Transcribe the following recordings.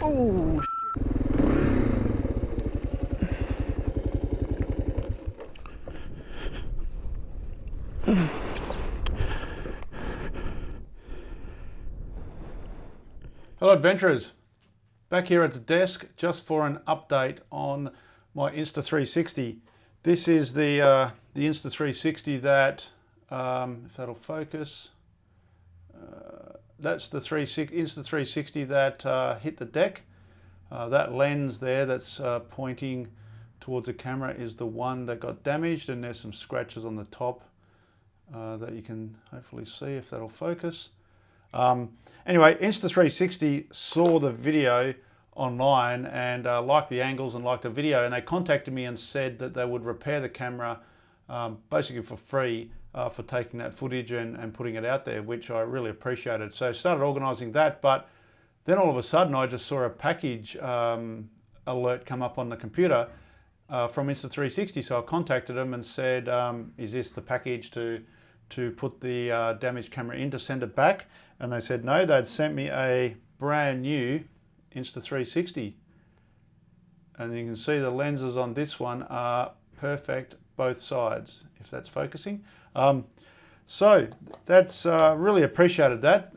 Oh, hello adventurers, back here at the desk just for an update on my Insta360. This is the Insta360 that, if that'll focus, that's the Insta360 that hit the deck. That lens there that's pointing towards the camera is the one that got damaged, and there's some scratches on the top that you can hopefully see if that'll focus. Anyway, Insta360 saw the video online and liked the angles and liked the video, and they contacted me and said that they would repair the camera basically for free for taking that footage and putting it out there, which I really appreciated. So I started organising that, but then all of a sudden I just saw a package alert come up on the computer from Insta360. So I contacted them and said, is this the package to put the damaged camera in to send it back? And they said no, they'd sent me a brand new Insta360. And you can see the lenses on this one are perfect, both sides, if that's focusing. So that's really appreciated that.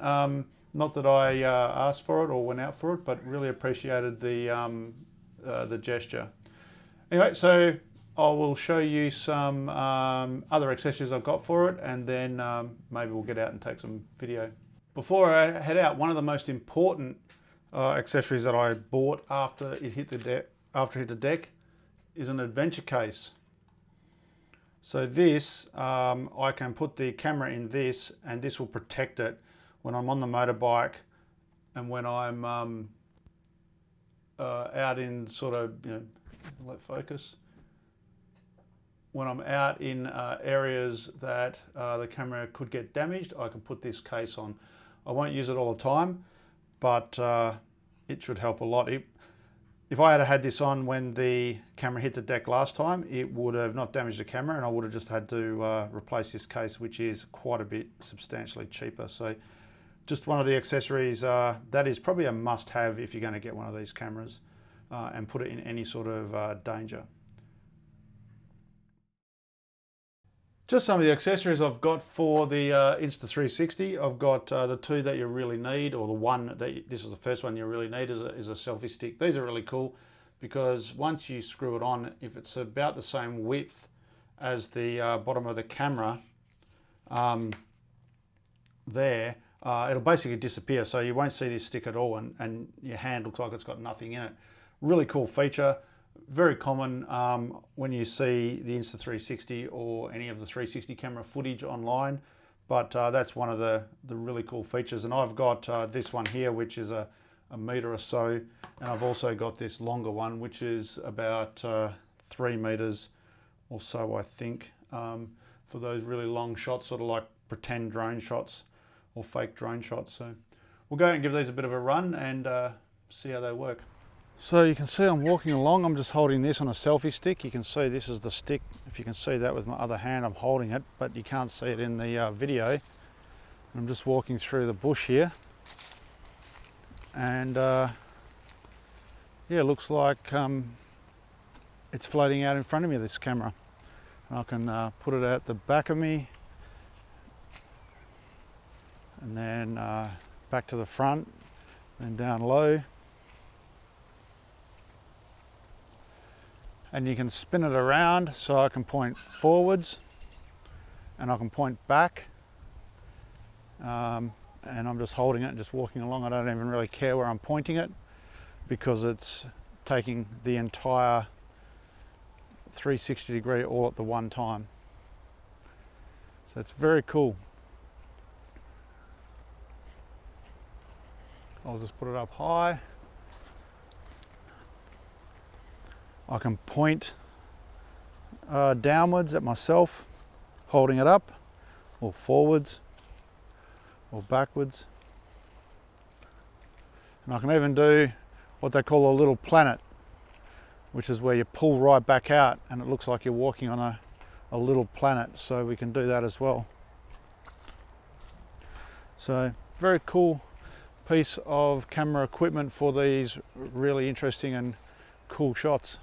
Not that I asked for it or went out for it, but really appreciated the gesture. Anyway, so I will show you some other accessories I've got for it, and then maybe we'll get out and take some video. Before I head out, one of the most important accessories that I bought after it hit the deck is an adventure case. So this, I can put the camera in this, and this will protect it when I'm on the motorbike and when I'm out in sort of, let focus. When I'm out in areas that the camera could get damaged, I can put this case on. I won't use it all the time, but it should help a lot. If I had this on when the camera hit the deck last time, it would have not damaged the camera, and I would have just had to replace this case, which is quite a bit substantially cheaper. So just one of the accessories that is probably a must-have if you're going to get one of these cameras and put it in any sort of danger. Just some of the accessories I've got for the Insta360. I've got the two that you really need, or the one that this is the first one you really need, is a selfie stick. These are really cool because once you screw it on, if it's about the same width as the bottom of the camera there, it'll basically disappear. So you won't see this stick at all, and your hand looks like it's got nothing in it. Really cool feature. Very common when you see the Insta360 or any of the 360 camera footage online, but that's one of the really cool features. And I've got this one here, which is a metre or so, and I've also got this longer one, which is about 3 metres or so, I think, for those really long shots, sort of like pretend drone shots or fake drone shots. So we'll go and give these a bit of a run and see how they work. So you can see I'm walking along, I'm just holding this on a selfie stick. You can see this is the stick. If you can see that with my other hand, I'm holding it, but you can't see it in the video. I'm just walking through the bush here. And yeah, it looks like it's floating out in front of me, this camera. And I can put it at the back of me, and then back to the front, then down low. And you can spin it around, so I can point forwards and I can point back, and I'm just holding it and just walking along. I don't even really care where I'm pointing it because it's taking the entire 360 degree all at the one time. So it's very cool. I'll just put it up high. I can point downwards at myself, holding it up, or forwards, or backwards. And I can even do what they call a little planet, which is where you pull right back out and it looks like you're walking on a little planet. So we can do that as well. So very cool piece of camera equipment for these really interesting and cool shots.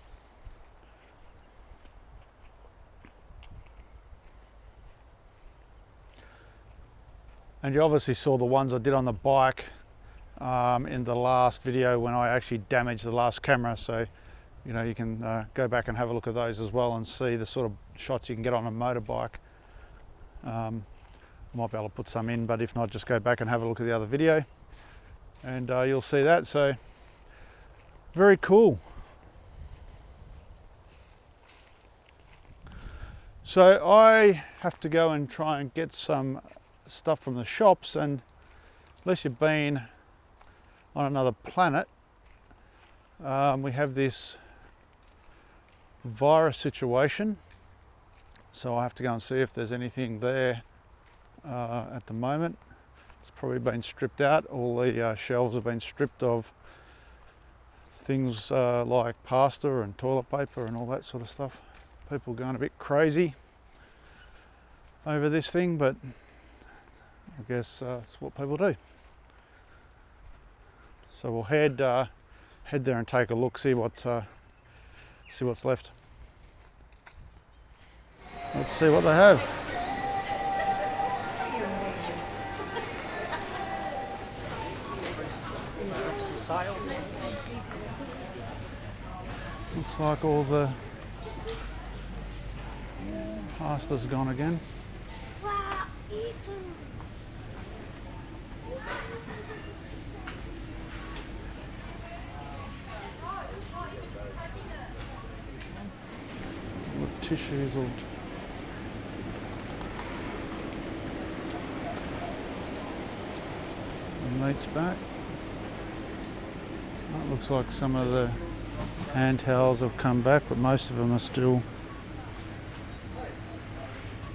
And you obviously saw the ones I did on the bike in the last video when I actually damaged the last camera, so you know, you can go back and have a look at those as well and see the sort of shots you can get on a motorbike. I might be able to put some in, but if not, just go back and have a look at the other video and you'll see that. So very cool. So I have to go and try and get some stuff from the shops, and unless you've been on another planet, we have this virus situation, so I have to go and see if there's anything there at the moment. It's probably been stripped out. All the shelves have been stripped of things like pasta and toilet paper and all that sort of stuff. People going a bit crazy over this thing, but I guess it's what people do. So we'll head there and take a look, see what's left. Let's see what they have. Looks like all the pasta's gone again. The tissues all the meat's back. That looks like some of the hand towels have come back, but most of them are still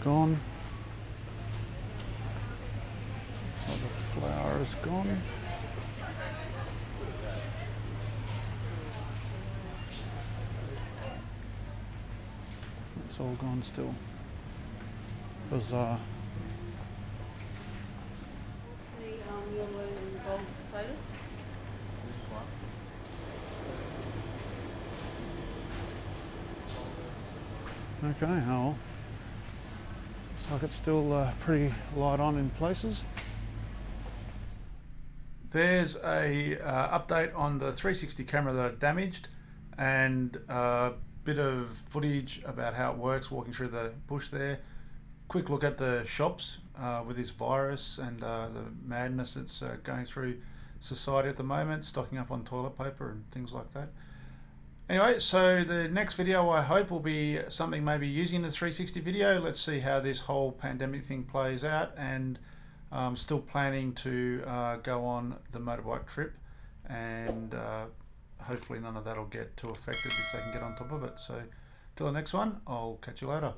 gone. All the flour is gone. It's all gone still. Bizarre. Okay, well, looks like it's still pretty light on in places. There's a update on the 360 camera that I damaged, and a bit of footage about how it works walking through the bush there. Quick look at the shops with this virus and the madness that's going through society at the moment, stocking up on toilet paper and things like that. Anyway, so the next video I hope will be something maybe using the 360 video. Let's see how this whole pandemic thing plays out, and I'm still planning to go on the motorbike trip, and hopefully none of that will get too affected if they can get on top of it. So till the next one, I'll catch you later.